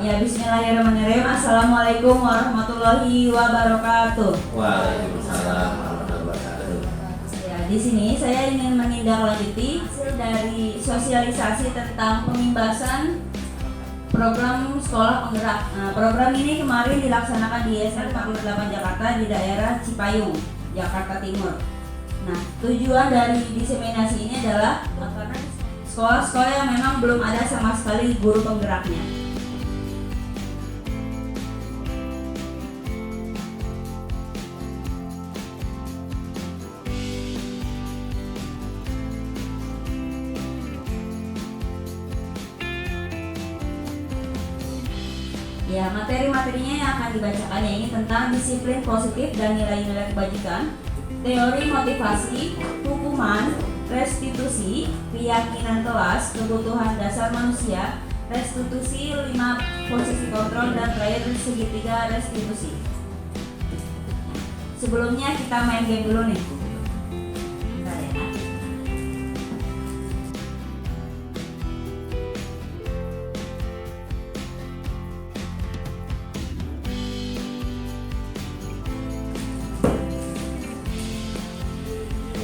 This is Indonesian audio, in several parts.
Ya, bismillahirrahmanirrahim. Assalamualaikum warahmatullahi wabarakatuh. Waalaikumsalam warahmatullahi wabarakatuh. Ya, di sini saya ingin menindaklanjuti hasil dari sosialisasi tentang pemimbasan program sekolah penggerak. Nah, program ini kemarin dilaksanakan di SN 48 Jakarta di daerah Cipayung, Jakarta Timur. Nah, tujuan dari diseminasi ini adalah karena sekolah-sekolah yang memang belum ada sama sekali guru penggeraknya. Ya, materi-materinya yang akan dibacakan ini tentang disiplin positif dan nilai-nilai kebajikan, teori motivasi, hukuman, restitusi, keyakinan kelas, kebutuhan dasar manusia, restitusi, 5 posisi kontrol, dan terakhir segitiga restitusi. Sebelumnya kita main game dulu nih. Bentar ya.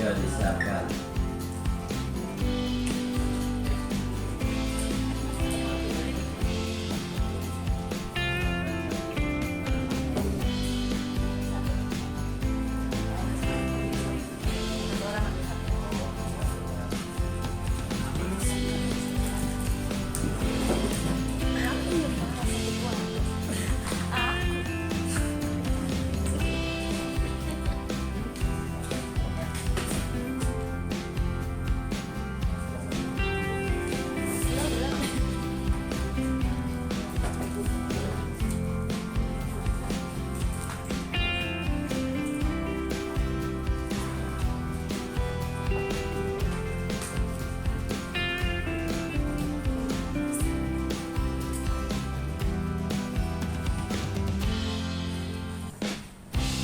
Ya, disiapkan.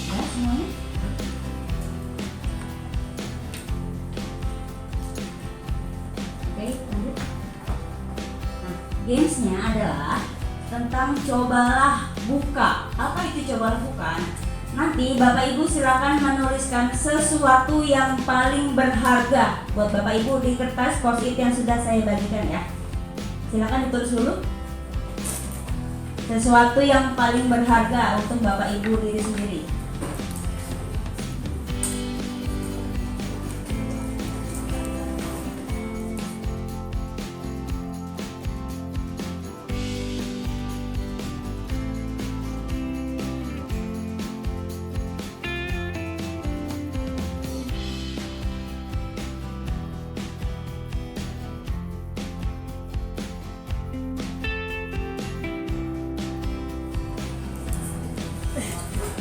Ya, semuanya. Oke, lanjut. Nah, gamesnya adalah tentang cobalah buka. Apa itu cobalah buka? Nanti Bapak Ibu silakan menuliskan sesuatu yang paling berharga buat Bapak Ibu di kertas post-it yang sudah saya bagikan ya. Silakan ditulis dulu. Sesuatu yang paling berharga untuk Bapak Ibu diri sendiri.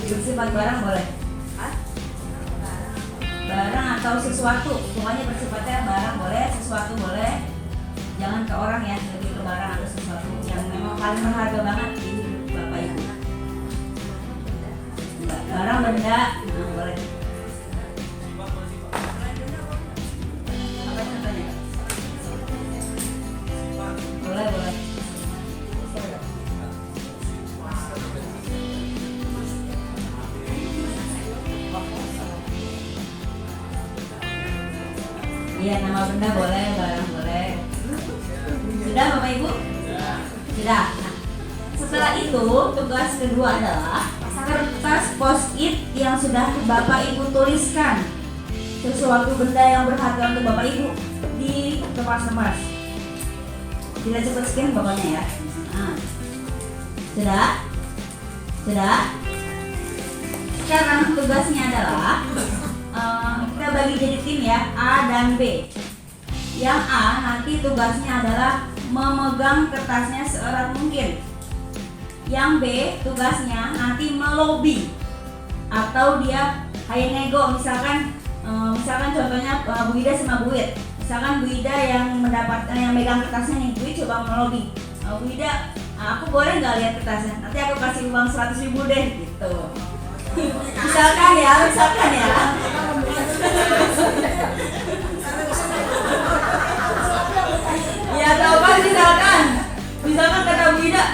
Bersifat barang boleh? Barang atau sesuatu, pokoknya bersifatnya barang boleh, sesuatu boleh. Jangan ke orang ya, lebih ke barang atau sesuatu yang memang paling berharga banget di hidup Bapak Ibu. Barang benda, nah, boleh. Apa contohnya? Boleh, boleh. Iya, nama benda boleh, barang boleh. Sudah Bapak Ibu? Sudah. Nah, setelah itu tugas kedua adalah kertas post-it yang sudah Bapak Ibu tuliskan sesuatu benda yang berharga untuk Bapak Ibu di kemas-kemas. Tidak cepat scan pokoknya ya. Nah, sudah? Sudah? Sekarang tugasnya adalah kita bagi jadi tim ya, A dan B. Yang A nanti tugasnya adalah memegang kertasnya seerat mungkin. Yang B tugasnya nanti melobi atau dia kayak nego, misalkan contohnya Bu Ida sama Bu Wid. Misalkan Bu Ida yang mendapatkan yang megang kertasnya nih, Bu Ida coba melobi. Bu Ida, aku boleh nggak lihat kertasnya? Nanti aku kasih uang 100.000 deh gitu. Misalkan ya. Ya atau apa misalkan kata Bu Ida,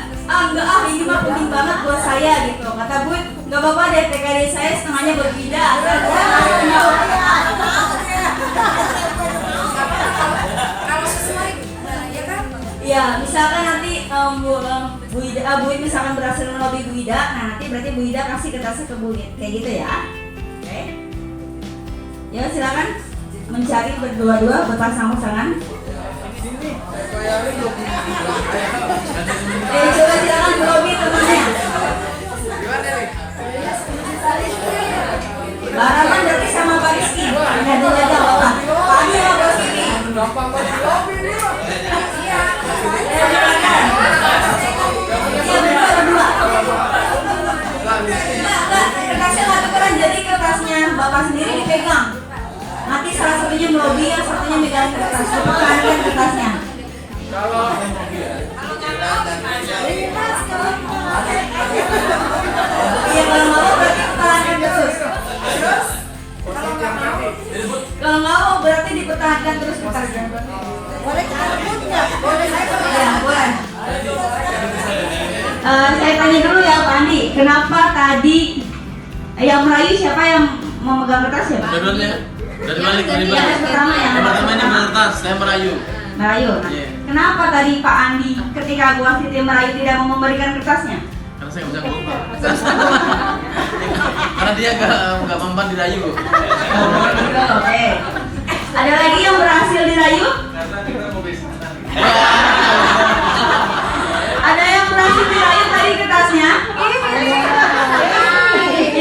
enggak ini mah penting banget buat saya gitu. Kata Bu, nggak apa-apa deh TKD saya setengahnya buat Bu Ida. Kalau sesuai ya kan? Ya, misalkan nanti Bu Ida misalkan berhasil melobi Bu Ida, nah nanti berarti Bu Ida kasih kertasnya ke Bu Ida, kayak gitu ya. Oke. Ya silakan mencari berdua-dua berpasang-pasangan. Coba silakan melobi temannya. Mbak Rahman berarti sama Pak Rizky. Nggak ada apa-apa. Pak Adi sama Pak Rizky. Kertasnya nggak tukeran, jadi kertasnya Bapak sendiri dipegang. Nanti salah satunya melobi, yang satunya megang kertas. Pertahankan kertasnya. Iya, kalau nggak mau berarti pertahankan terus. Kalau nggak mau berarti dipertahankan terus kertasnya. Boleh cabut nggak? Boleh Ya, boleh. Saya tanya dulu ya Pak Andi, kenapa tadi yang merayu siapa yang memegang kertas ya Pak? Dua-duanya. Dari balik, dari Yang balik. pertama yang Yang pertama ini meretas, saya merayu. merayu. Nah, Iya. kenapa tadi Pak Andi ketika Bu Astiti merayu tidak mau memberikan kertasnya? Karena saya nggak bisa ngomong. Karena dia nggak mempan dirayu. Oke. Ada lagi yang berhasil dirayu? Ada yang berhasil dirayu tadi kertasnya?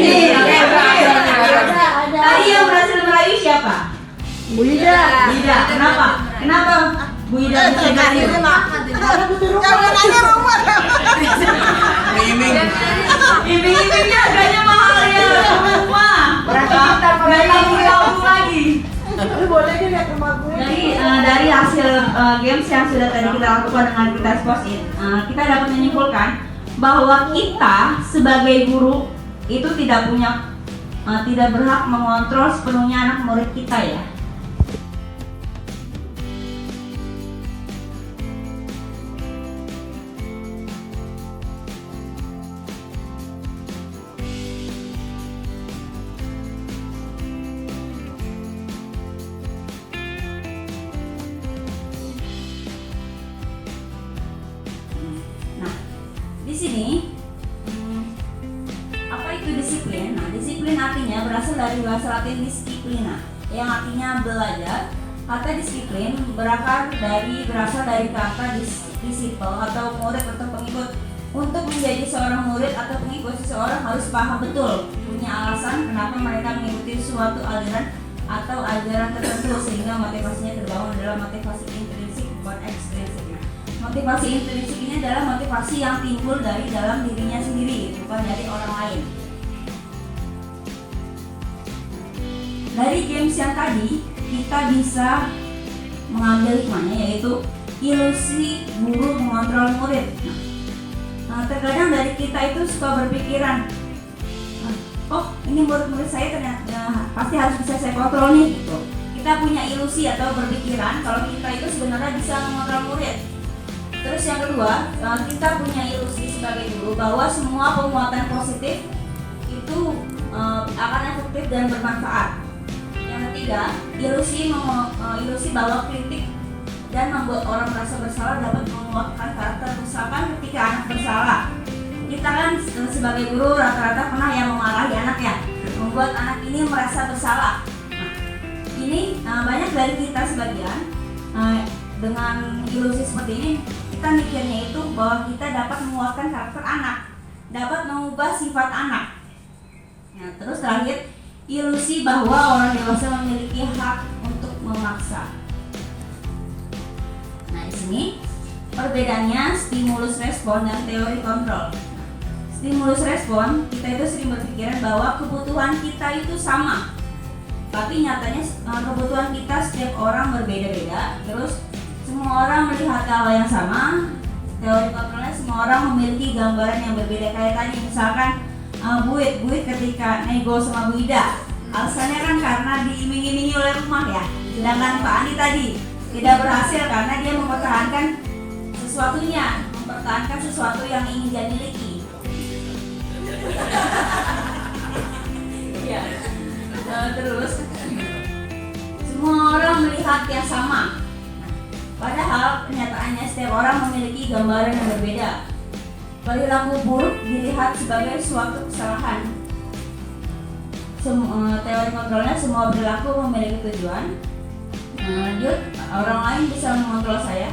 Ini, oke. Tadi yang berhasil merayu siapa? Bu Ida. Bu Ida. Kenapa? Kenapa Bu Ida bisa merayu? Jangan nanya rumah. Iming. Iming-imingnya harganya mahal ya semua. Berarti kita tahu lagi. Boleh dia lihat rumah gue. Jadi dari hasil games yang sudah tadi kita lakukan dengan kita post-it, kita dapat menyimpulkan bahwa kita sebagai guru itu tidak berhak mengontrol sepenuhnya anak murid kita ya. Nah, di sini apa itu disiplin? Nah, disiplin artinya berasal dari bahasa Latin disciplina, yang artinya belajar. Kata disiplin berasal dari kata disciple atau murid atau pengikut. Untuk menjadi seorang murid atau pengikut, seseorang harus paham betul, punya alasan kenapa mereka mengikuti suatu aliran atau ajaran tertentu sehingga motivasinya terbangun dalam motivasi intrinsik bukan ekstrinsik. Motivasi intrinsik ini adalah motivasi yang timbul dari dalam dirinya sendiri, bukan dari orang lain. Dari games yang tadi, kita bisa mengambil hikmahnya, yaitu ilusi guru mengontrol murid. Nah, terkadang dari kita itu suka berpikiran, oh ini murid-murid saya ternyata pasti harus bisa saya kontrol nih gitu. Kita punya ilusi atau berpikiran kalau kita itu sebenarnya bisa mengontrol murid. Terus yang kedua, kita punya ilusi sebagai guru bahwa semua penguatan positif itu akan efektif dan bermanfaat. Yang ketiga, ilusi bahwa kritik dan membuat orang merasa bersalah dapat menguatkan karakter. Misalkan ketika anak bersalah, kita kan sebagai guru rata-rata pernah yang memarahi anak ya, membuat anak ini merasa bersalah. Nah, ini banyak dari kita sebagian dengan ilusi seperti ini, kita mikirnya itu bahwa kita dapat menguatkan karakter anak, dapat mengubah sifat anak. Nah, terus terakhir, ilusi bahwa orang dewasa memiliki hak untuk memaksa. Nah, di sini perbedaannya stimulus respon dan teori kontrol. Stimulus respon, kita itu sering berpikiran bahwa kebutuhan kita itu sama, tapi nyatanya kebutuhan kita setiap orang berbeda-beda. Terus semua orang melihat hal yang sama. Teori kontrolnya, semua orang memiliki gambaran yang berbeda. Kayak tadi misalkan Buit ketika nego sama Bu Ida, alasannya kan karena diiming-imingi oleh rumah ya. Sedangkan Pak Andi tadi tidak berhasil karena dia mempertahankan sesuatu sesuatunya, mempertahankan sesuatu yang ingin dia miliki. Ya. Terus semua orang melihat yang sama. Padahal kenyataannya setiap orang memiliki gambaran yang berbeda. Perilaku buruk dilihat sebagai suatu kesalahan. Teori kontrolnya semua perilaku memiliki tujuan. Lanjut, orang lain bisa mengontrol saya.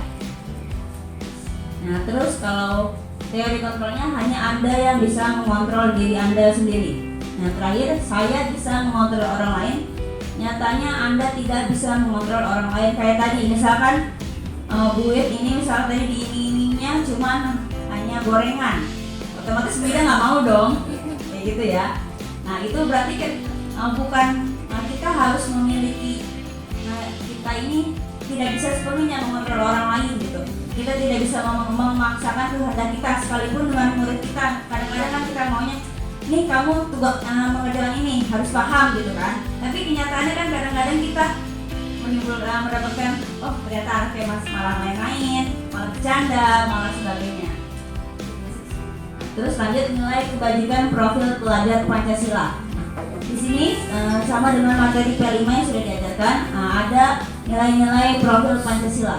Nah, terus kalau teori kontrolnya hanya Anda yang bisa mengontrol diri Anda sendiri. Nah, terakhir, saya bisa mengontrol orang lain. Nyatanya Anda tidak bisa mengontrol orang lain. Kayak tadi, misalkan buit ini misalkan tadi diiming-imingnya cuman hanya gorengan, otomatis Mida nggak mau dong, kayak gitu ya. Nah, itu berarti kan bukan kita harus memiliki, kita ini tidak bisa sepenuhnya mengontrol orang lain gitu. Kita tidak bisa memaksakan kehendak kita sekalipun dengan murid kita. Kadang-kadang kan kita maunya, nih kamu tugas mengerjakan ini harus paham gitu kan. Tapi kenyataannya kan kadang-kadang kita mendapatkan, oh ternyata anaknya malah main-main, malah bercanda, malah sebagainya. Terus lanjut, nilai kebajikan profil pelajar Pancasila. Di sini sama dengan materi P5 yang sudah diajarkan, ada nilai-nilai profil Pancasila.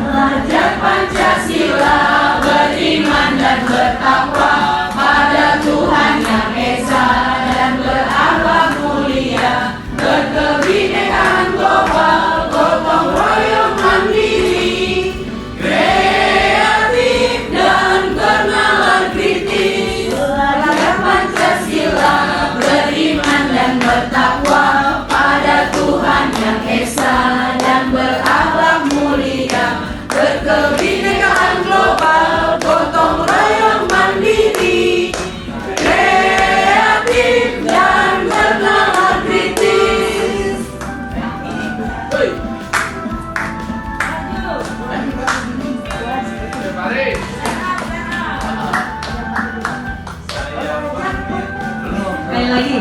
Belajar Pancasila, beriman dan bertakwa pada Tuhan Yang Esa dan berakhlak mulia, berkebinekaan global, gotong royong mandiri, kreatif dan bernalar kritis. Belajar Pancasila, beriman dan bertakwa pada Tuhan Yang Esa dan berakhlak mulia, berkebinekaan global, gotong royong mandiri, kreatif dan bernalar kritis. Sekali lagi.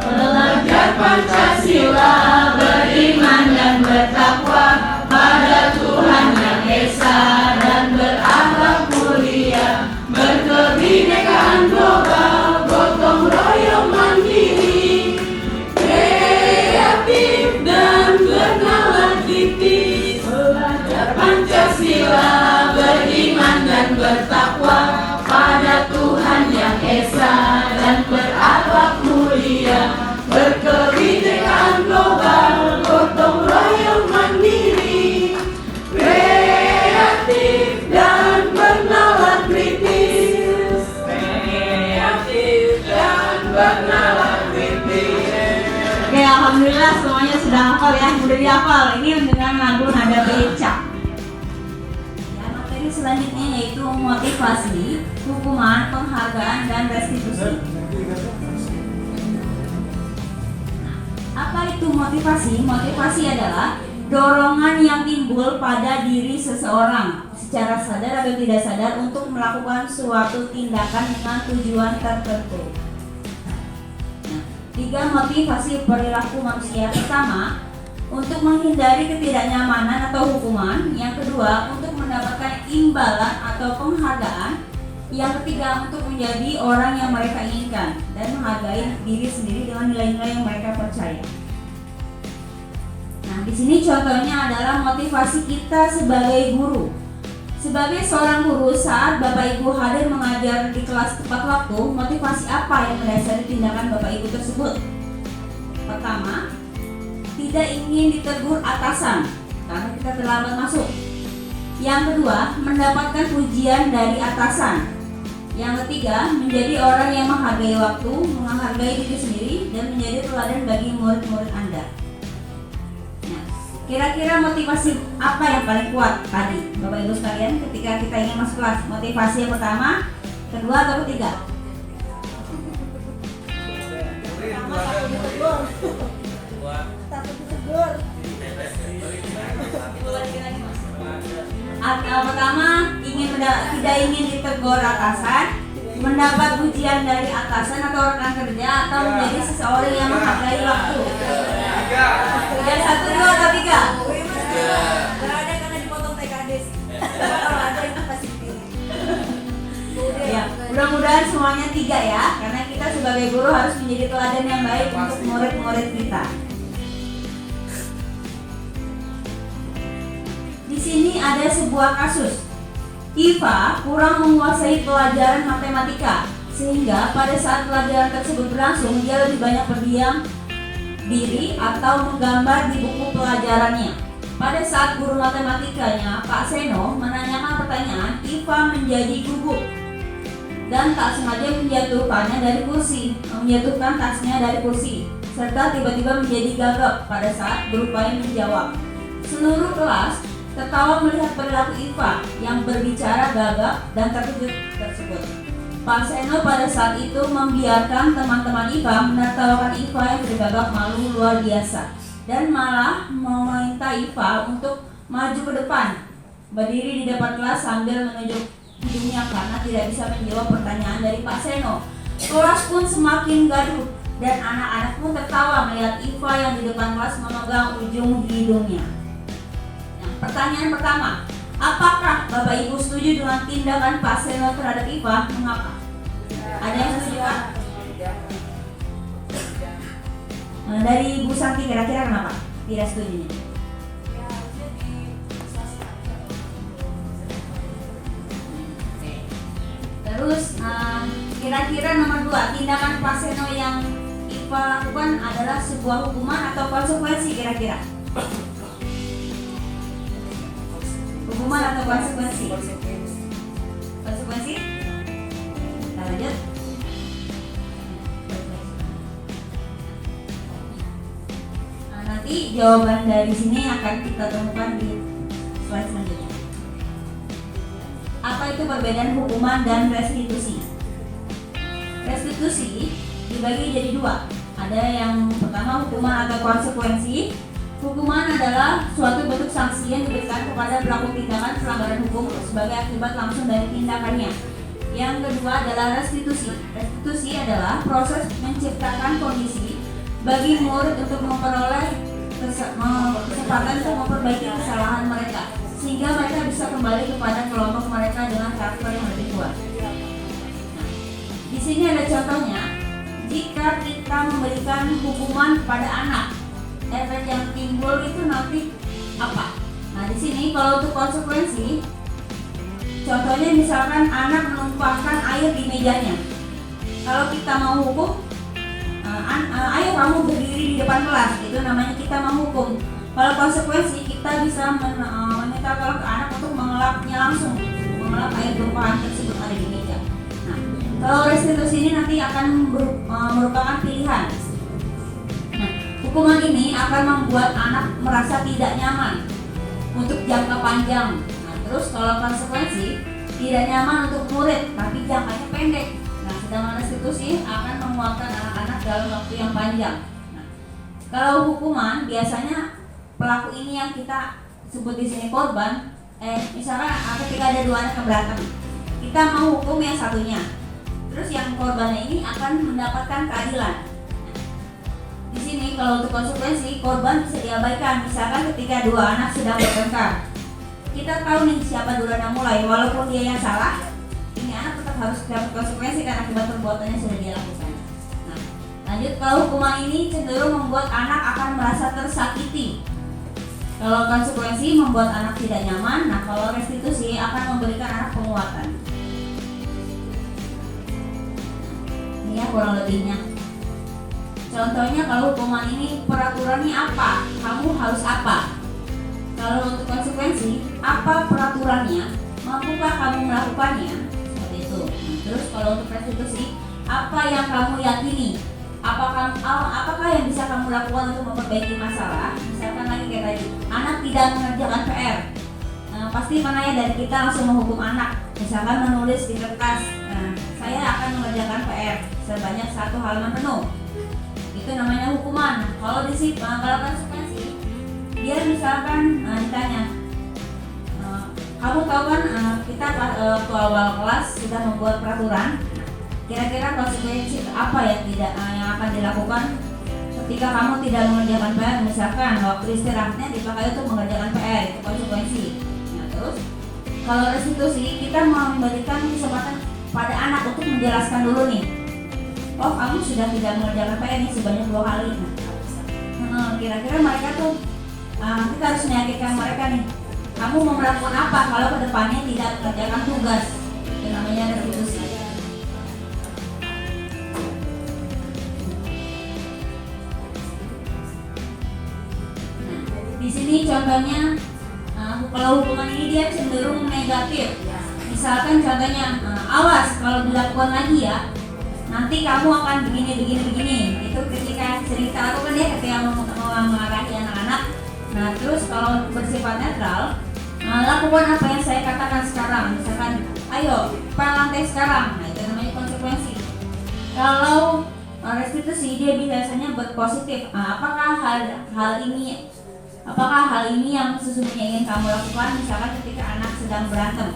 Belajar Pancasila, beriman dan bertakwa pada Tuhan Yang Esa dan berakhlak mulia, berkebinekaan global, gotong royong mandiri, kreatif dan bernalar kritis. Belajar Pancasila, beriman dan bertakwa pada Tuhan Yang Esa dan berakhlak mulia, berkebinekaan global, gotong royong mandiri, kreatif dan bernalar kritis. Kreatif dan bernalar kritis. Oke, alhamdulillah semuanya sudah hafal ya, udah dihafal. Ini dengan lagu Nada Becak. Ya, materi selanjutnya yaitu motivasi, hukuman, penghargaan, dan restitusi. Apa itu motivasi? Motivasi adalah dorongan yang timbul pada diri seseorang secara sadar atau tidak sadar untuk melakukan suatu tindakan dengan tujuan tertentu. Nah, 3 motivasi perilaku manusia. Pertama, untuk menghindari ketidaknyamanan atau hukuman. Yang kedua, untuk mendapatkan imbalan atau penghargaan. Yang ketiga, untuk menjadi orang yang mereka inginkan dan menghargai diri sendiri dengan nilai-nilai yang mereka percaya. Nah, di sini contohnya adalah motivasi kita sebagai guru. Sebagai seorang guru, saat Bapak Ibu hadir mengajar di kelas tepat waktu, motivasi apa yang mendasari tindakan Bapak Ibu tersebut? Pertama, tidak ingin ditegur atasan karena kita terlambat masuk. Yang kedua, mendapatkan pujian dari atasan. Yang ketiga, menjadi orang yang menghargai waktu, menghargai diri sendiri, dan menjadi teladan bagi murid-murid Anda. Nah, kira-kira motivasi apa yang paling kuat tadi, Bapak Ibu sekalian, ketika kita ingin masuk kelas? Motivasi yang pertama, kedua, atau ketiga? Takut ditegur. Pertama, tidak ingin ditegur atasan, mendapat pujian dari atasan atau rekan kerja, atau menjadi seseorang yang menghargai waktu. Yang satu, dua, atau tiga? Gak ada karena dipotong TKD. Kalau ada yang kasih pilih. Ya, mudah-mudahan semuanya tiga ya, karena kita sebagai guru harus menjadi teladan yang baik untuk murid-murid kita. Di sini ada sebuah kasus. Iva kurang menguasai pelajaran matematika, sehingga pada saat pelajaran tersebut berlangsung dia lebih banyak berdiam diri atau menggambar di buku pelajarannya. Pada saat guru matematikanya, Pak Seno, menanyakan pertanyaan, Iva menjadi gugup dan tak sengaja menjatuhkan tasnya dari kursi, serta tiba-tiba menjadi gagap pada saat berupaya menjawab. Seluruh kelas tertawa melihat perilaku Iva yang berbicara gagap dan terkejut tersebut. Pak Seno pada saat itu membiarkan teman-teman Iva menertawakan Iva yang bergagap malu luar biasa, dan malah meminta Iva untuk maju ke depan, berdiri di depan kelas sambil menunjuk hidungnya karena tidak bisa menjawab pertanyaan dari Pak Seno. Kelas pun semakin gaduh dan anak-anak pun tertawa melihat Iva yang di depan kelas memegang ujung hidungnya. Pertanyaan pertama, apakah Bapak Ibu setuju dengan tindakan Pak Seno terhadap Iva? Mengapa? Ada yang setuju kan? Dari Bu Santi kira-kira kenapa tidak setuju? Terus kira-kira nomor 2, tindakan Pak Seno yang Iva lakukan adalah sebuah hukuman atau konsekuensi kira-kira? Hukuman atau konsekuensi? Konsekuensi? Kita lanjut. Nah, nanti jawaban dari sini akan kita temukan di slide selanjutnya. Apa itu perbedaan hukuman dan restitusi? Restitusi dibagi jadi 2. Ada yang pertama hukuman atau konsekuensi. Hukuman adalah suatu bentuk sanksi yang diberikan kepada pelaku tindakan pelanggaran hukum sebagai akibat langsung dari tindakannya. Yang kedua adalah restitusi. Restitusi adalah proses menciptakan kondisi bagi murid untuk memperoleh kesempatan untuk memperbaiki kesalahan mereka, sehingga mereka bisa kembali kepada kelompok mereka dengan karakter yang lebih kuat. Nah, di sini ada contohnya. Jika kita memberikan hukuman pada anak, efek yang timbul itu nanti apa? Nah, di sini kalau untuk konsekuensi, contohnya misalkan anak menumpahkan air di mejanya. Kalau kita mau hukum, ayo kamu berdiri di depan kelas, itu namanya kita menghukum. Kalau konsekuensi, kita bisa meminta kalau ke anak untuk mengelapnya langsung, mengelap air tumpahan tersebut ada di meja. Nah, kalau restitusi ini nanti akan merupakan pilihan. Hukuman ini akan membuat anak merasa tidak nyaman untuk jangka panjang. Nah, terus kalau konsekuensi tidak nyaman untuk murid, tapi jangkanya pendek. Nah, sedangkan restitusi akan menguatkan anak-anak dalam waktu yang panjang. Nah, kalau hukuman biasanya pelaku ini yang kita sebut di sini korban. Misalkan ketika ada 2 anak yang berantem, kita mau hukum yang satunya, terus yang korbannya ini akan mendapatkan keadilan. Di sini kalau untuk konsekuensi, korban bisa diabaikan. Misalkan ketika 2 anak sedang bertengkar, kita tahu nih siapa duluan yang mulai, walaupun dia yang salah, ini anak tetap harus dapat konsekuensi karena akibat perbuatannya sudah dia lakukan. Nah, lanjut, kalau hukuman ini cenderung membuat anak akan merasa tersakiti. Kalau konsekuensi membuat anak tidak nyaman. Nah, kalau restitusi akan memberikan anak penguatan. Ini ya kurang lebihnya. Contohnya kalau hukuman ini peraturannya apa, kamu harus apa. Kalau untuk konsekuensi, apa peraturan ukurannya, mampukah kamu melakukannya? Seperti itu. Nah, terus kalau untuk restitusi, apa yang kamu yakini? Apakah yang bisa kamu lakukan untuk memperbaiki masalah? Misalkan lagi kayak tadi, anak tidak mengerjakan PR. Pasti mana ya dari kita langsung menghukum anak. Misalkan menulis di kertas, saya akan mengerjakan PR sebanyak 1 halaman penuh. Itu namanya hukuman. Kalau kalau konsekuensi, dia misalkan ditanya, kamu tahu kan kita waktu awal kelas sudah membuat peraturan. Kira-kira konsekuensi apa yang akan dilakukan ketika kamu tidak mengerjakan PR? Misalkan waktu istirahatnya dipakai untuk mengerjakan PR, itu konsekuensi. Nah, terus kalau restitusi, kita memberikan kesempatan pada anak untuk menjelaskan dulu nih. Oh, kamu sudah tidak mengerjakan PR nih sebanyak 2 kali. Nah, kira-kira mereka tuh kita harus meyakinkan mereka nih. Kamu mau melakukan apa kalau kedepannya tidak mengerjakan tugas? Itu namanya restitusi. Di sini contohnya, kalau hukuman ini dia cenderung negatif. Misalkan contohnya, awas kalau dilakukan lagi ya, nanti kamu akan begini. Itu ketika cerita aku kan dia ketika mau mengarahi anak-anak. Nah terus kalau bersifat netral, lakukan apa yang saya katakan sekarang. Misalkan, ayo pel lantai sekarang. Nah itu namanya konsekuensi. Kalau restitusi dia biasanya berpositif. Apakah hal ini yang sesungguhnya ingin kamu lakukan? Misalkan ketika anak sedang berantem,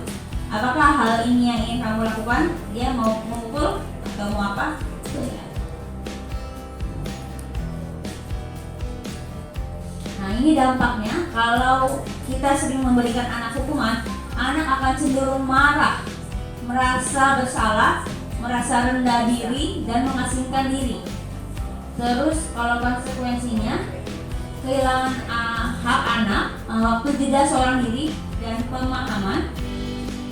apakah hal ini yang ingin kamu lakukan? Dia mau memukul atau mau apa? Nah ini dampaknya kalau kita sering memberikan anak hukuman, anak akan cenderung marah, merasa bersalah, merasa rendah diri, dan mengasingkan diri. Terus kalau konsekuensinya, kehilangan hak anak, waktu jeda seorang diri, dan pemahaman.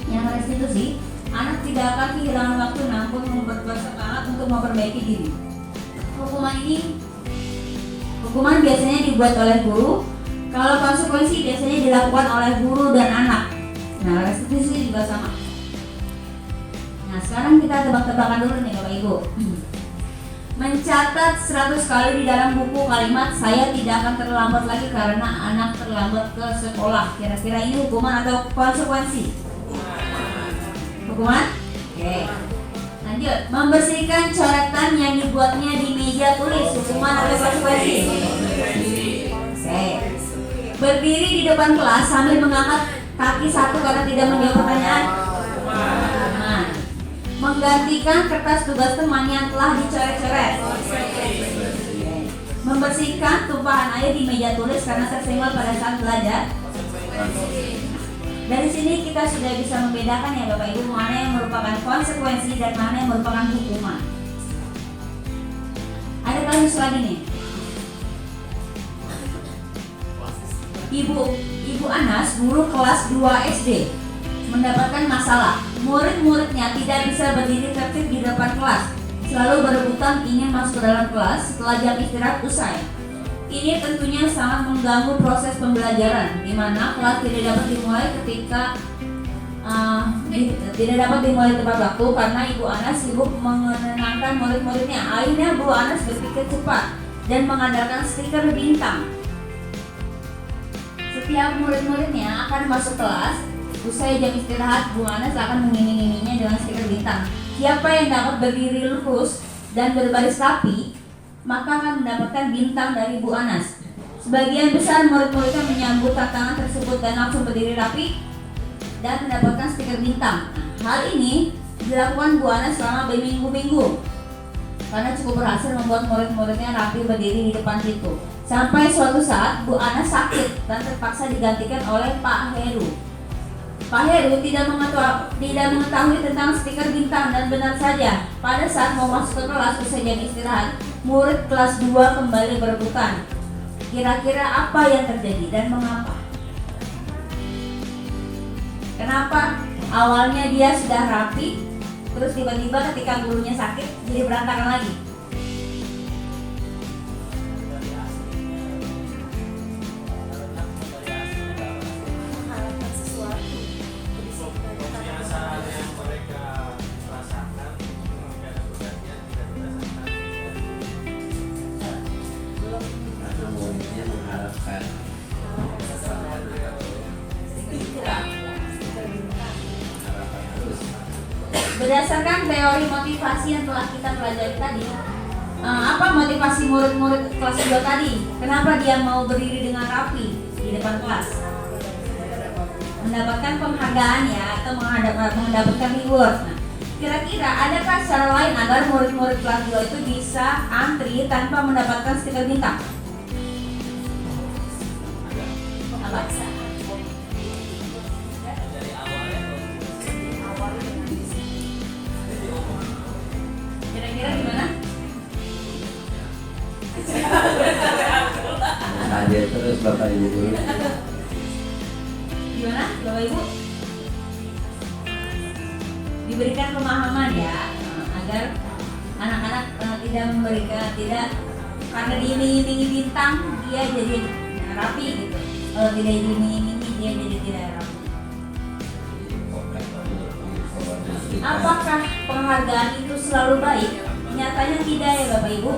Yang restitusi, anak tidak akan kehilangan waktu namun bersemangat untuk memperbaiki diri. Hukuman biasanya dibuat oleh guru. Kalau konsekuensi biasanya dilakukan oleh guru dan anak. Nah restitusi juga sama. Nah sekarang kita tebak-tebakan dulu nih Bapak Ibu. Mencatat 100 kali di dalam buku kalimat saya tidak akan terlambat lagi karena anak terlambat ke sekolah. Kira-kira ini hukuman atau konsekuensi? Hukuman? Oke. Lanjut, membersihkan coretan yang dibuatnya di meja tulis. Hukuman atau konsekuensi? Oke. Berdiri di depan kelas sambil mengangkat kaki satu karena tidak menjawab pertanyaan. Menggantikan kertas tugas teman yang telah dicoret-coret. Membersihkan tumpahan air di meja tulis karena tersenggol pada saat belajar. Dari sini kita sudah bisa membedakan ya Bapak Ibu, mana yang merupakan konsekuensi dan mana yang merupakan hukuman. Ada kasus lagi nih. Ibu Anas, guru kelas 2 SD, mendapatkan masalah. Murid-muridnya tidak bisa berdiri tertib di depan kelas, selalu berebutan ingin masuk ke dalam kelas setelah jam istirahat usai. Ini tentunya sangat mengganggu proses pembelajaran, di mana kelas tidak dapat dimulai tepat waktu karena Ibu Anas sibuk menenangkan murid-muridnya. Akhirnya Bu Anas berpikir cepat dan mengandalkan stiker bintang. Setiap murid-muridnya akan masuk kelas. Usai jam istirahat, Bu Anas akan mengiming-iminginya dengan stiker bintang. Siapa yang dapat berdiri lurus dan berbaris rapi, maka akan mendapatkan bintang dari Bu Anas. Sebagian besar murid-muridnya menyambut tantangan tersebut dan langsung berdiri rapi dan mendapatkan stiker bintang. Hal ini dilakukan Bu Anas selama berminggu-minggu karena cukup berhasil membuat murid-muridnya rapi berdiri di depan pintu. Sampai suatu saat Bu Anas sakit dan terpaksa digantikan oleh Pak Heru. Pak Heru tidak mengetahui tentang stiker bintang dan benar saja pada saat mau masuk ke kelas usai jam istirahat, murid kelas 2 kembali berebutan. Kira-kira apa yang terjadi dan mengapa? Kenapa awalnya dia sudah rapi, terus tiba-tiba ketika gurunya sakit jadi berantakan lagi? Berdasarkan teori motivasi yang telah kita pelajari tadi, apa motivasi murid-murid kelas 2 tadi? Kenapa dia mau berdiri dengan rapi di depan kelas? Mendapatkan penghargaan ya, atau mendapatkan reward. Nah, kira-kira adakah cara lain agar murid-murid kelas 2 itu bisa antri tanpa mendapatkan stiker bintang? Apa? Kira-kira gimana? Hadir terus Bapak Ibu guru. Gimana Bapak Ibu? Diberikan pemahaman ya, agar anak-anak tidak karena diiming-imingi bintang dia jadi rapi gitu. Kalau tidak diiming-imingi dia jadi tidak rapi. Apakah penghargaan itu selalu baik? Nyatanya tidak ya Bapak Ibu.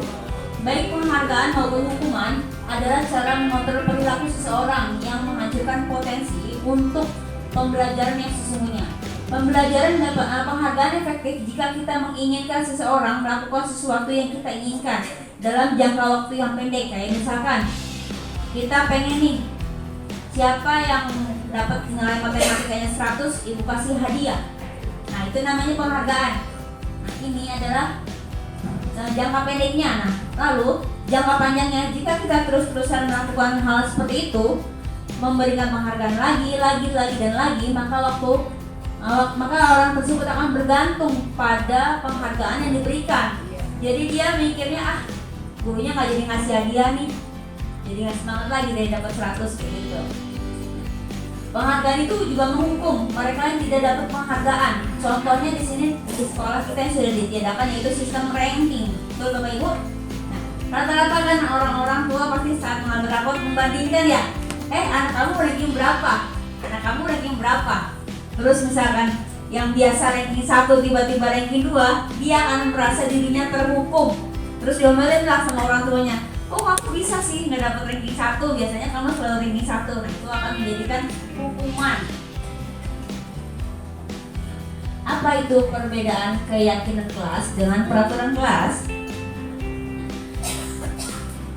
Baik penghargaan maupun hukuman adalah cara mengontrol perilaku seseorang yang menghancurkan potensi untuk pembelajaran yang sesungguhnya. Pembelajaran dan penghargaan efektif jika kita menginginkan seseorang melakukan sesuatu yang kita inginkan dalam jangka waktu yang pendek. Kayak misalkan kita pengen nih, siapa yang dapat nilai matematikanya 100, ibu kasih hadiah. Nah itu namanya penghargaan. Nah ini adalah jangka pendeknya. Nah lalu jangka panjangnya, jika kita terus-terusan melakukan hal seperti itu, memberikan penghargaan lagi dan lagi, maka orang tersebut akan bergantung pada penghargaan yang diberikan. Jadi dia mikirnya gurunya nggak jadi ngasih hadiah nih, jadi nggak semangat lagi dari dapat 100 gitu. Penghargaan itu juga menghukum mereka yang tidak dapat penghargaan. Contohnya di sini di sekolah kita yang sudah ditiadakan yaitu sistem ranking. Betul Bapak Ibu? Nah, rata-rata kan orang-orang tua pasti saat mengambil rapot membandingkan ya. Anak kamu ranking berapa? Anak kamu ranking berapa? Terus misalkan yang biasa ranking 1 tiba-tiba ranking 2, dia akan merasa dirinya terhukum. Terus diomelin lah sama orang tuanya. Oh aku bisa sih nggak dapat ranking 1, biasanya kamu selalu ranking 1. Nah itu akan menjadikan hukuman. Apa itu perbedaan keyakinan kelas dengan peraturan kelas?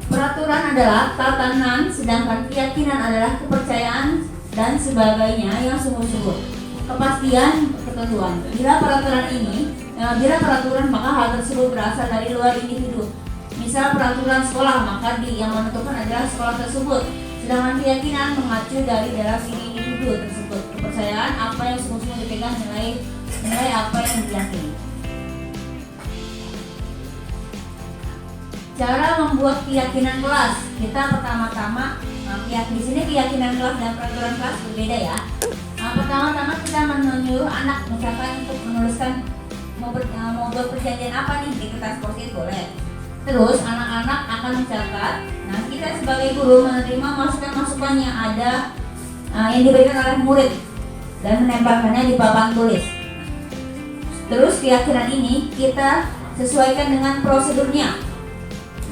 Peraturan adalah tatanan, sedangkan keyakinan adalah kepercayaan dan sebagainya yang sungguh-sungguh. Kepastian ketentuan. Bila peraturan maka hal tersebut berasal dari luar individu. Misal peraturan sekolah, maka yang menentukan adalah sekolah tersebut. Sedangkan keyakinan mengacu dari dalam diri individu tersebut. Kepercayaan apa yang sungguh-sungguh dipegang, nilai apa yang diyakini. Cara membuat keyakinan kelas. Kita pertama-tama di sini keyakinan kelas dan peraturan kelas berbeda ya. Pertama-tama kita menyuruh anak misalkan untuk menuliskan mau buat perjanjian apa nih di kertas post-it boleh. Terus anak-anak akan mencatat. Nah kita sebagai guru menerima masukan-masukan yang ada yang diberikan oleh murid dan menempelkannya di papan tulis. Terus keyakinan ini kita sesuaikan dengan prosedurnya.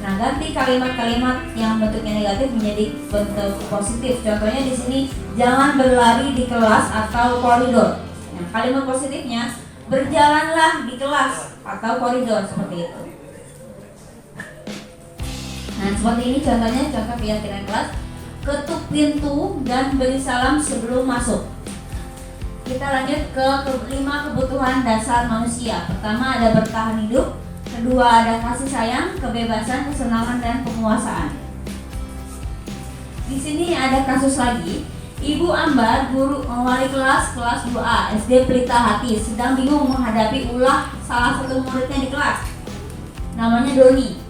Nah ganti kalimat-kalimat yang bentuknya negatif menjadi bentuk positif. Contohnya di sini jangan berlari di kelas atau koridor. Nah kalimat positifnya berjalanlah di kelas atau koridor seperti itu. Nah seperti ini contohnya, contoh keyakinan kelas. Ketuk pintu dan beri salam sebelum masuk. Kita lanjut ke 5 kebutuhan dasar manusia. Pertama ada bertahan hidup. Kedua ada kasih sayang, kebebasan, kesenangan, dan penguasaan. Di sini ada kasus lagi. Ibu Ambar, guru wali kelas 2A SD Pelita Hati, sedang bingung menghadapi ulah salah satu muridnya di kelas. Namanya Doni.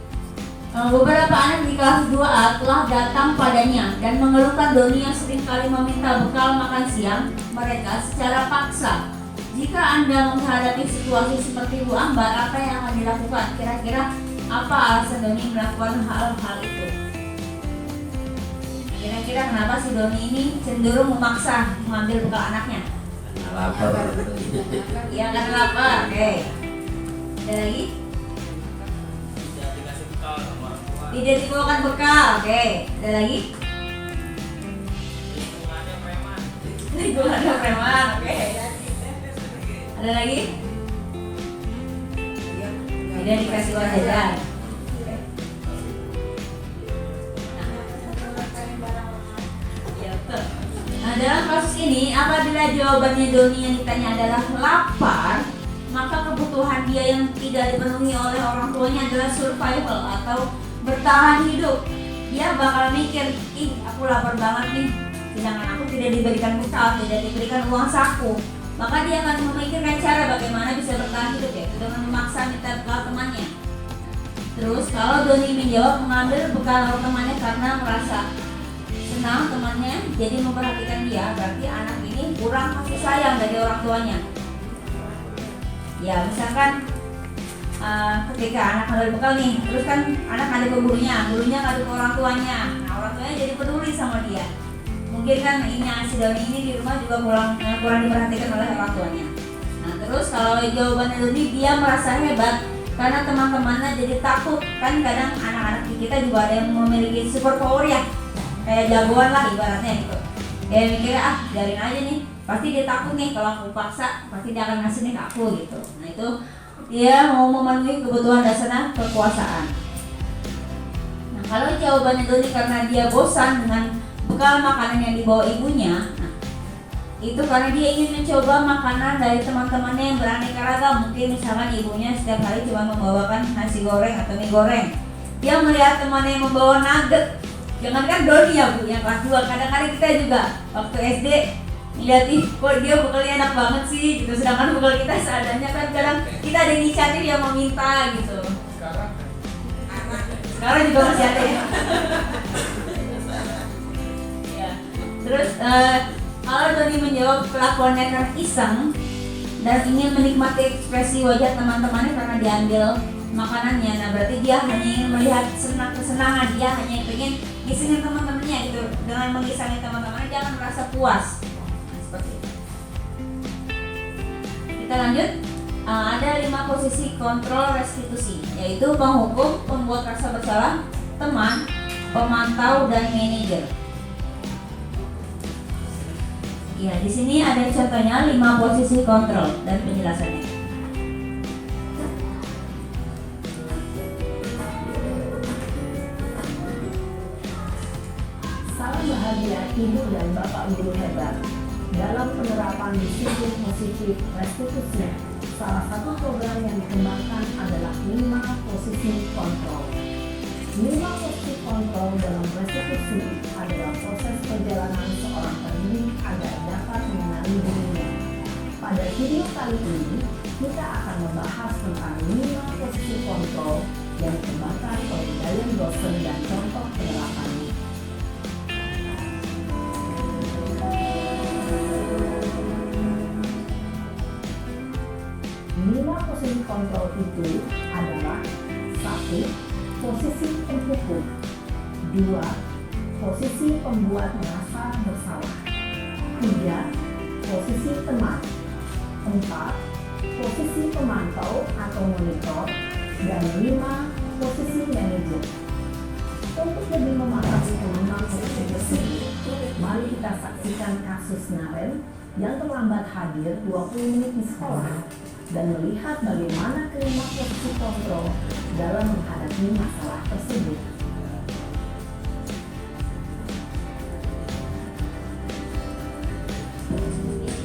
Beberapa anak di kelas 2A telah datang padanya dan mengeluhkan Doni yang seringkali meminta bekal makan siang mereka secara paksa. Jika Anda menghadapi situasi seperti Bu Ambar, apa yang akan dilakukan? Kira-kira apa alasan Doni melakukan hal-hal itu? Kira-kira kenapa si Doni ini cenderung memaksa mengambil bekal anaknya? Lapar. Iya karena lapar. Oke. Ada lagi? Tidak dibawakan bekal. Oke. Ada lagi? Lingkungannya preman. Oke. Ada lagi? Kemudian dikasih uang jajan. Nah, dalam kasus ini apabila jawabannya Doni yang ditanya adalah lapar, maka kebutuhan dia yang tidak dipenuhi oleh orang tuanya adalah survival atau bertahan hidup. Dia bakal mikir, ih aku lapar banget nih, sedangkan aku tidak diberikan bekal, tidak diberikan uang saku. Maka dia akan memikirkan cara bagaimana bisa bertahan hidup, ya, dengan memaksa minta bekal temannya. Terus kalau Doni menjawab mengambil bekal temannya karena merasa senang temannya jadi memperhatikan dia, berarti anak ini kurang kasih sayang dari orang tuanya. Ya misalkan ketika anak ngambil bekal nih, terus kan anak ngadu ke gurunya ngadu ke orang tuanya. Nah orang tuanya jadi peduli sama dia. Mungkin kan ini si Doni ini di rumah juga kurang diperhatikan oleh orang tuanya. Nah terus kalau jawabannya Doni, dia merasa hebat karena teman-temannya jadi takut. Kan kadang anak-anak kita juga ada yang memiliki super power ya, kayak jagoan lah ibaratnya gitu. Kayak mikirnya biarin aja nih, pasti dia takut nih kalau aku paksa pasti dia akan ngasih nih ke aku gitu. Nah itu dia mau memenuhi kebutuhan dasarnya kekuasaan. Nah kalau jawabannya Doni karena dia bosan dengan bekal makanan yang dibawa ibunya, nah, itu karena dia ingin mencoba makanan dari teman-temannya yang beraneka ragam. Mungkin misalkan ibunya setiap hari cuma membawakan nasi goreng atau mie goreng. Dia melihat temannya yang membawa nugget. Jangankan Doni ya Bu, yang kelas 2, kadang-kadang kita juga waktu SD lihat ih kok dia bekalnya enak banget sih gitu. Sedangkan bekal kita seadanya kan kadang kita ada inisiatif yang meminta gitu. Sekarang juga masih ada ya. Terus kalau Doni menjawab kelakuannya karena iseng dan ingin menikmati ekspresi wajah teman-temannya karena diambil makanannya, nah berarti dia hanya ingin melihat kesenangan, dia hanya ingin ngisengin teman-temannya gitu. Dengan mengisengin teman-temannya dia akan merasa puas. Nah, seperti itu. Kita lanjut. Ada 5 posisi kontrol restitusi, yaitu penghukum, pembuat rasa bersalah, teman, pemantau, dan manajer. Ya, di sini ada contohnya 5 posisi kontrol dan penjelasannya. Salam bahagia Ibu dan Bapak Guru hebat. Dalam penerapan disiplin positif restitusi, salah satu program yang dikembangkan adalah 5 posisi kontrol. 5 posisi kontrol dalam restitusi adalah proses perjalanan seorang pendidik agar dapat mengenali dirinya. Pada video kali ini, kita akan membahas tentang 5 posisi kontrol yang dikembangkan oleh Diane Dawson dan contoh penerapannya. 5 posisi kontrol itu adalah 1. Posisi penghukum. 2. Posisi pembuat merasa bersalah. 3. Posisi teman. 4. Posisi pemantau atau monitor. Dan 5. Posisi manajer. Untuk lebih memahami 5 posisi tersebut, mari kita saksikan kasus Naren yang terlambat hadir 20 menit di sekolah dan melihat bagaimana kelima posisi kontrol dalam menghadapi masalah tersebut.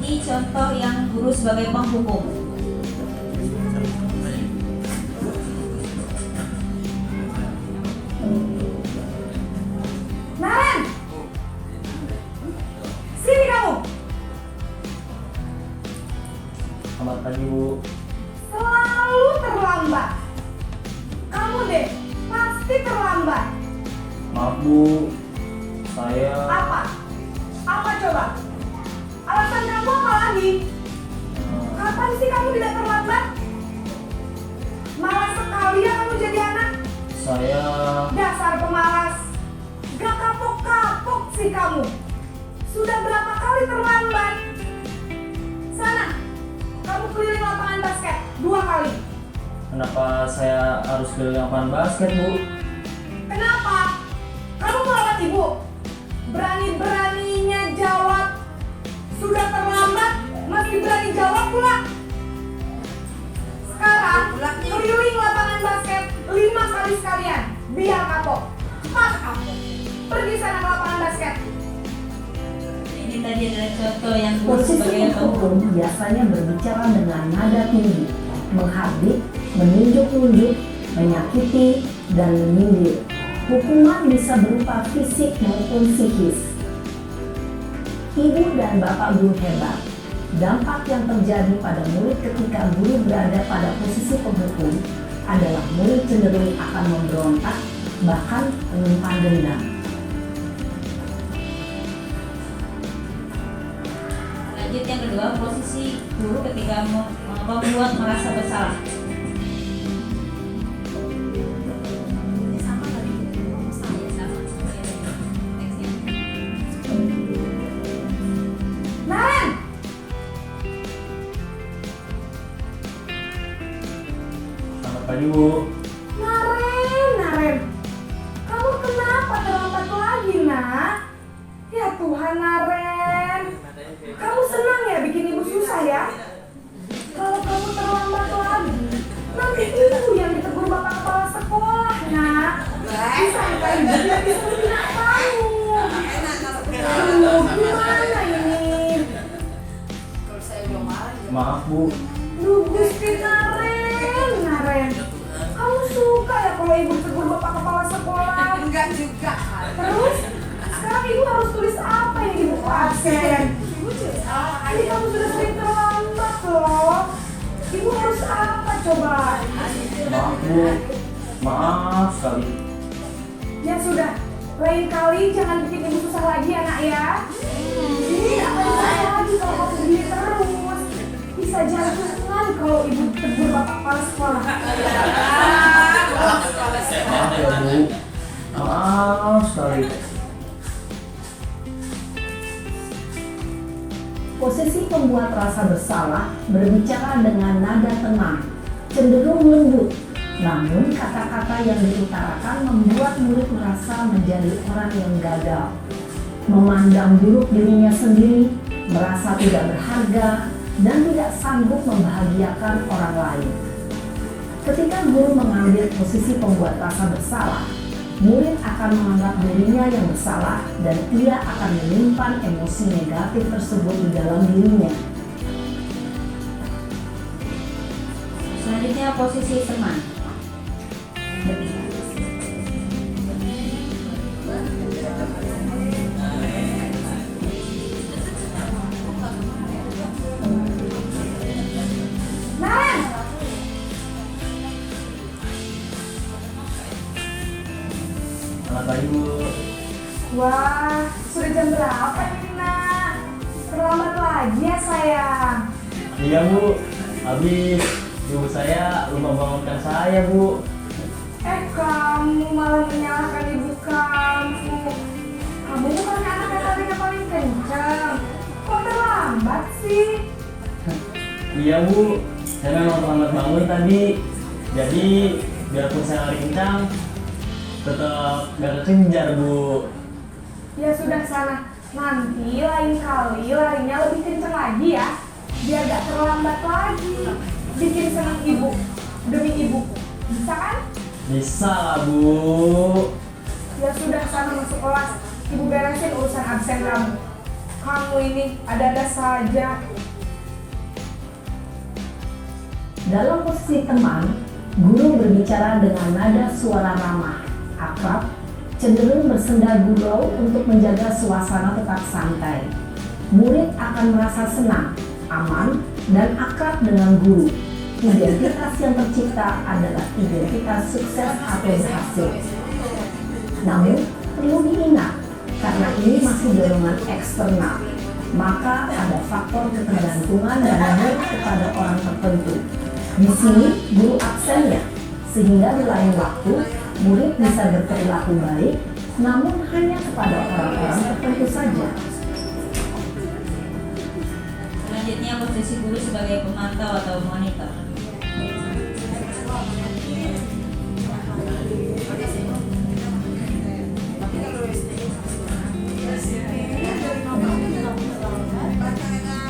Ini contoh yang guru sebagai penghukum. Naren, sini kamu. Selamat pagi Bu. Selalu terlambat. Kamu deh, pasti terlambat. Maaf Bu, saya Apa? Apa coba? Alasan kamu apa lagi? Kapan sih kamu tidak terlambat? Malas sekali ya kamu jadi anak. saya Dasar pemalas. Gak kapok-kapok sih kamu. Sudah berapa kali terlambat? Sana, kamu keliling lapangan basket 2 kali. kenapa saya harus keliling lapangan basket Bu? Kenapa? Kamu merawat ibu? Berani-beraninya jawab. Sudah terlambat, masih berani jawab pula. Sekarang, keliling lapangan tadi adalah contoh yang guru Posisi sebagai pemukul biasanya berbicara dengan nada tinggi, menghardik, menunjuk-nunjuk, menyakiti, dan menyindir. Hukuman bisa berupa fisik maupun psikis. Ibu dan bapak guru hebat. Dampak yang terjadi pada murid ketika guru berada pada posisi pemukul adalah murid cenderung akan memberontak, bahkan menyimpan dendam. Lanjut yang kedua, posisi guru ketika membuat merasa bersalah. Sama tadi. Sama. Nextnya. Naren, Selamat pagi Bu. Naren, kamu kenapa terlambat lagi, nak? Ya Tuhan, Naren, kamu senang ya bikin ibu susah ya? Kalau kamu terlambat lagi, nanti ibu yang ditegur bapak kepala sekolah, nak. Disangka ibu tidak bisa membina kamu. Aduh, gimana ini? Maaf Bu. Duh, Gusti Naren, kamu suka ya kalau ibu tegur bapak kepala sekolah? Enggak juga. Terus, sekarang ibu harus tulis apa yang di buku absen? Ini kamu sudah sering terlambat loh. Ibu harus apa coba? Maaf Bu. Maaf sekali. Ya sudah, lain kali jangan bikin ibu susah lagi ya, nak ya. Ini akan susah lagi kalau kamu begini terus. Bisa jantungan kalau ibu tegur bapak kepala sekolah. Maaf ya Bu. Maaf sekali. Posisi pembuat rasa bersalah berbicara dengan nada tenang, cenderung lembut. Namun kata-kata yang diutarakan membuat murid merasa menjadi orang yang gagal, memandang buruk dirinya sendiri, merasa tidak berharga, dan tidak sanggup membahagiakan orang lain. Ketika guru mengambil posisi pembuat rasa bersalah, murid akan menganggap dirinya yang bersalah dan ia akan menyimpan emosi negatif tersebut di dalam dirinya. Selanjutnya posisi teman. Naren, Selamat pagi Bu. wah, sudah jam berapa ini, nak? Terlambat lagi ya, sayang. Iya Bu. Habis ibu saya lupa bangunkan saya Bu. Kamu malah menyalahkan ibu kamu. Kamu bukan anak yang tadinya paling kencang. Kok terlambat sih? Iya Bu. Saya memang terlambat bangun tadi. Jadi biarpun saya lari kencang, tetap gak kekejar Bu. Ya sudah sana. Nanti lain kali larinya lebih kencang lagi ya. Biar gak terlambat lagi. Bikin senang ibu. Demi ibu. Bisa kan? Bisa lah Bu. Ya sudah sana masuk kelas. Ibu beresin urusan absen kamu. Kamu ini ada-ada saja. Dalam posisi teman, guru berbicara dengan nada suara ramah, akrab, cenderung bersenda gurau untuk menjaga suasana tetap santai. Murid akan merasa senang, aman, dan akrab dengan guru. Identitas yang tercipta adalah identitas sukses atau berhasil. Namun, perlu diingat, karena ini masih dorongan eksternal, maka ada faktor ketergantungan dan murid kepada orang tertentu. Di sini, guru absennya, sehingga di lain waktu, murid bisa berperilaku baik, namun hanya kepada orang-orang tertentu saja. Selanjutnya posisi guru sebagai pemantau atau monitor.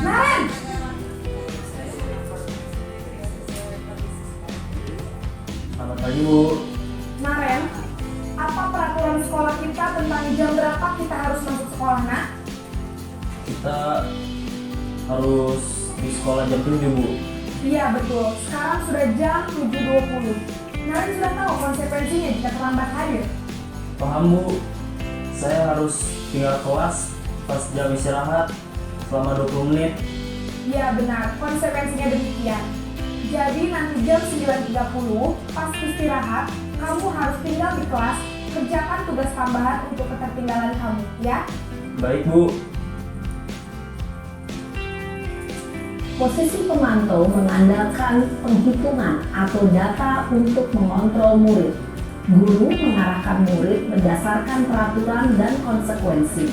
Naren, Selamat pagi Bu. Naren, apa peraturan sekolah kita tentang jam berapa kita harus masuk sekolah, nak? Kita harus di sekolah jam 7 Bu. Iya betul, sekarang sudah jam 7.20. Naren sudah tahu konsekuensinya jika terlambat hadir. Paham Bu, saya harus tinggal kelas pas jam istirahat selama 20 menit. Iya benar, konsekuensinya demikian. Jadi nanti jam 9.30 pas istirahat, kamu harus tinggal di kelas, kerjakan tugas tambahan untuk ketertinggalan kamu, ya. Baik Bu. Posisi pemantau mengandalkan penghitungan atau data untuk mengontrol murid. Guru mengarahkan murid berdasarkan peraturan dan konsekuensi.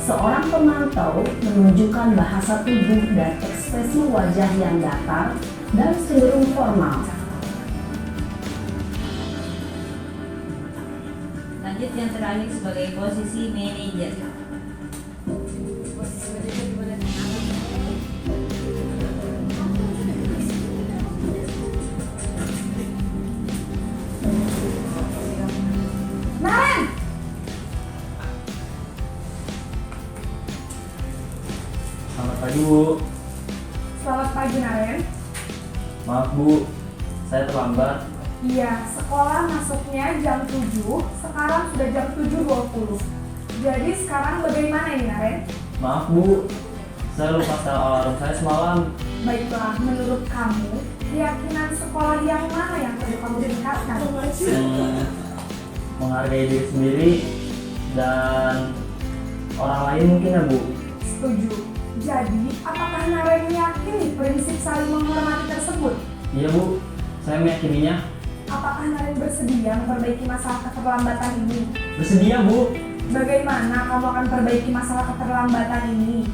Seorang pemantau menunjukkan bahasa tubuh dan ekspresi wajah yang datar dan cenderung formal. Lanjut yang terakhir sebagai posisi manajer. Naren! Selamat pagi Bu. Selamat pagi Naren. Maaf Bu, saya terlambat. Iya, sekolah masuknya jam 7, sekarang sudah jam 7.20. Jadi sekarang bagaimana ini Naren? Maaf Bu, saya lupa setel alarm saya semalam. Baiklah, menurut kamu, keyakinan sekolah yang mana yang perlu kamu tingkatkan? Menghargai diri sendiri dan orang lain mungkin ya Bu. Setuju. Jadi, apakah Naren meyakini prinsip saling menghormati tersebut? Iya Bu, saya meyakininya. Apakah Naren bersedia memperbaiki masalah keterlambatan ini? Bersedia Bu. Bagaimana kamu akan perbaiki masalah keterlambatan ini?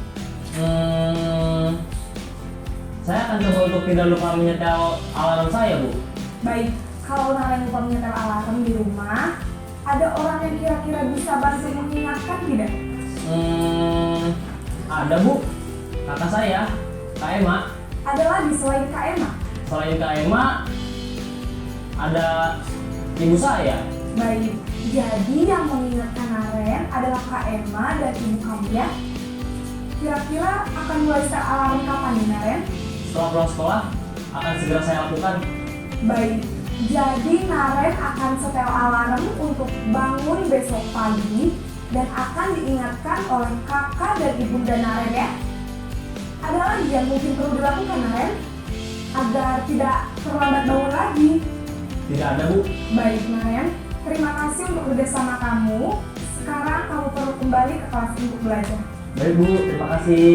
Saya akan coba untuk tidak lupa menyetel alarm saya Bu. Baik, kalau Naren lupa menyetel alarm di rumah, ada orang yang kira-kira bisa bantu mengingatkan tidak? Ada Bu, kakak saya, Kak Emma. Ada lagi selain Kak Emma? Selain Kak Emma, ada ibu saya. Baik, jadi yang mengingatkan Naren adalah Kak Emma dan ibu kamu ya? Kira-kira akan mulai setel alarm kapan nih Naren? Setelah pulang sekolah, akan segera saya lakukan. Baik, jadi Naren akan setel alarm untuk bangun besok pagi dan akan diingatkan oleh kakak dan ibunda Naren ya. Ada lagi yang mungkin perlu dilakukan Naren agar tidak terlambat bangun lagi? Tidak ada Bu. Baik Naren, terima kasih untuk kerjasama kamu. Sekarang kamu perlu kembali ke kelas untuk belajar. Baik Bu, terima kasih.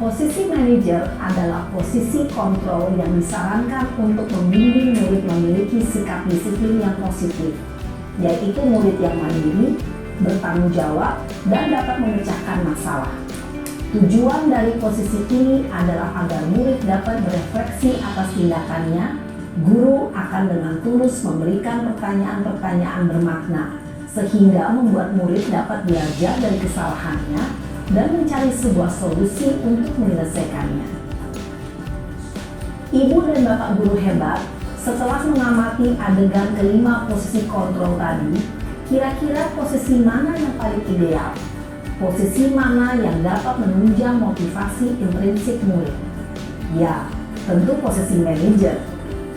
Posisi manajer adalah posisi kontrol yang disarankan untuk membimbing murid memiliki sikap disiplin yang positif, yaitu murid yang mandiri, bertanggung jawab, dan dapat memecahkan masalah. Tujuan dari posisi ini adalah agar murid dapat berefleksi atas tindakannya. Guru akan dengan tulus memberikan pertanyaan-pertanyaan bermakna, sehingga membuat murid dapat belajar dari kesalahannya dan mencari sebuah solusi untuk menyelesaikannya. Ibu dan Bapak guru hebat, setelah mengamati adegan kelima posisi kontrol tadi, kira-kira posisi mana yang paling ideal? Posisi mana yang dapat menunjang motivasi intrinsik murid? Ya, tentu posisi manajer.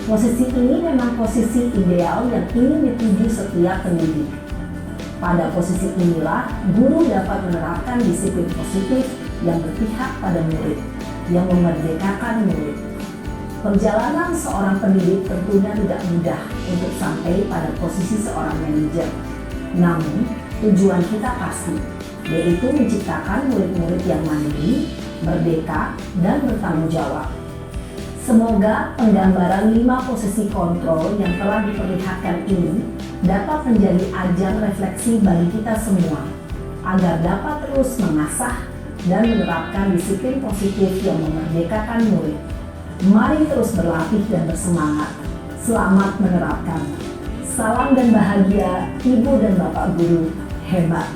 Posisi ini memang posisi ideal yang ingin dituju setiap pendidik. Pada posisi inilah, guru dapat menerapkan disiplin positif yang berpihak pada murid, yang memerdekakan murid. Perjalanan seorang pendidik tentunya tidak mudah untuk sampai pada posisi seorang manajer. Namun, tujuan kita pasti, yaitu menciptakan murid-murid yang mandiri, merdeka, dan bertanggung jawab. Semoga penggambaran 5 posisi kontrol yang telah diperlihatkan ini dapat menjadi ajang refleksi bagi kita semua, agar dapat terus mengasah dan menerapkan disiplin positif yang memerdekakan murid. Mari terus berlatih dan bersemangat. Selamat menerapkan. Salam dan bahagia Ibu dan Bapak guru hebat.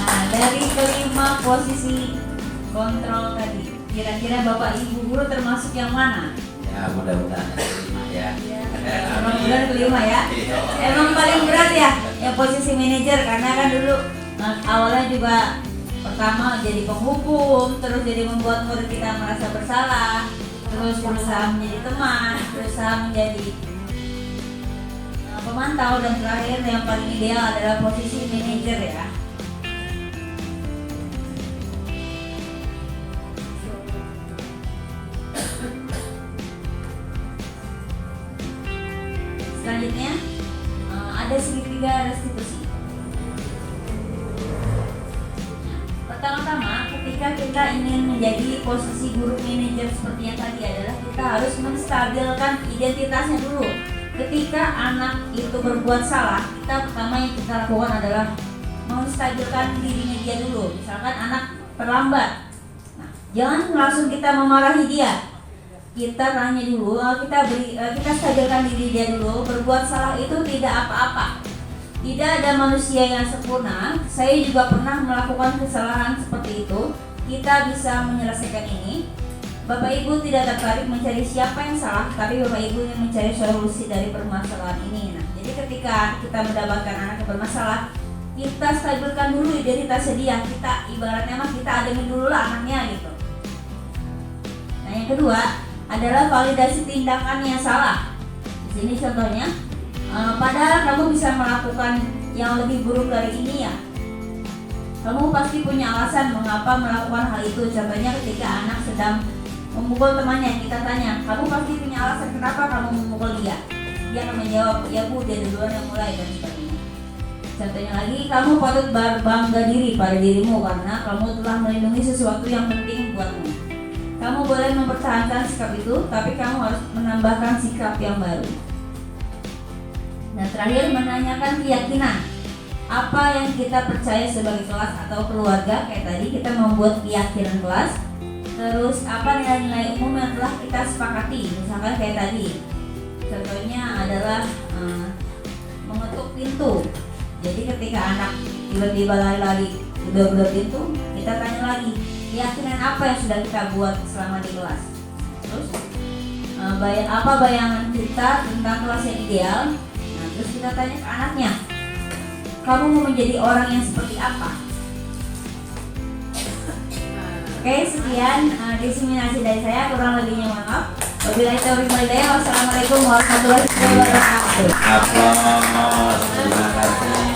Nah, dari kelima posisi kontrol tadi, kira-kira Bapak Ibu guru termasuk yang mana? Ya mudah-mudahan kelima ya. Mudah-mudahan kelima ya. Emang paling berat ya? Yang posisi manajer karena kan dulu awalnya juga pertama jadi penghukum, terus jadi membuat murid kita merasa bersalah, terus berusaha menjadi teman, berusaha menjadi pemantau, dan terakhir yang paling ideal adalah posisi manajer ya. Selanjutnya ada segitiga restitusi. Pertama-tama, ketika kita ingin menjadi posisi guru manajer seperti yang tadi adalah kita harus menstabilkan identitasnya dulu. Ketika anak itu berbuat salah, kita pertama yang kita lakukan adalah menstabilkan dirinya dia dulu. Misalkan anak terlambat, nah, jangan langsung kita memarahi dia. Kita tanya dulu, kita stabilkan diri dia dulu. Berbuat salah itu tidak apa-apa. Tidak ada manusia yang sempurna. Saya juga pernah melakukan kesalahan seperti itu. Kita bisa menyelesaikan ini. Bapak Ibu tidak tertarik mencari siapa yang salah, tapi Bapak Ibu yang mencari solusi dari permasalahan ini. Nah, jadi ketika kita mendapatkan anak yang bermasalah, kita stabilkan dulu identitasnya dia. Kita ibaratnya kita ademin dulu lah anaknya gitu. Nah, yang kedua adalah validasi tindakan yang salah. Di sini contohnya, padahal kamu bisa melakukan yang lebih buruk dari ini ya. Kamu pasti punya alasan mengapa melakukan hal itu. Contohnya ketika anak sedang memukul temannya, kita tanya, kamu pasti punya alasan kenapa kamu memukul dia. Dia akan menjawab, ya Bu, dia duluan yang mulai, dan sebagainya. Contohnya lagi, kamu patut berbangga diri pada dirimu karena kamu telah melindungi sesuatu yang penting buatmu. Kamu boleh mempertahankan sikap itu, tapi kamu harus menambahkan sikap yang baru. Dan terakhir, menanyakan keyakinan. Apa yang kita percaya sebagai kelas atau keluarga, kayak tadi kita membuat keyakinan kelas. Terus apa nilai-nilai umum yang telah kita sepakati, misalkan kayak tadi. Contohnya adalah mengetuk pintu. Jadi ketika anak tiba-tiba lari-lari udah pintu, kita tanya lagi, keyakinan apa yang sudah kita buat selama di kelas. Terus apa bayangan kita tentang kelas yang ideal. Nah, terus kita tanya ke anaknya, kamu mau menjadi orang yang seperti apa? Oke, sekian diseminasi dari saya, kurang lebihnya mohon maaf. Wabillahi taufiq wal hidayah. Wassalamualaikum warahmatullahi wabarakatuh. Aplaus, terima kasih.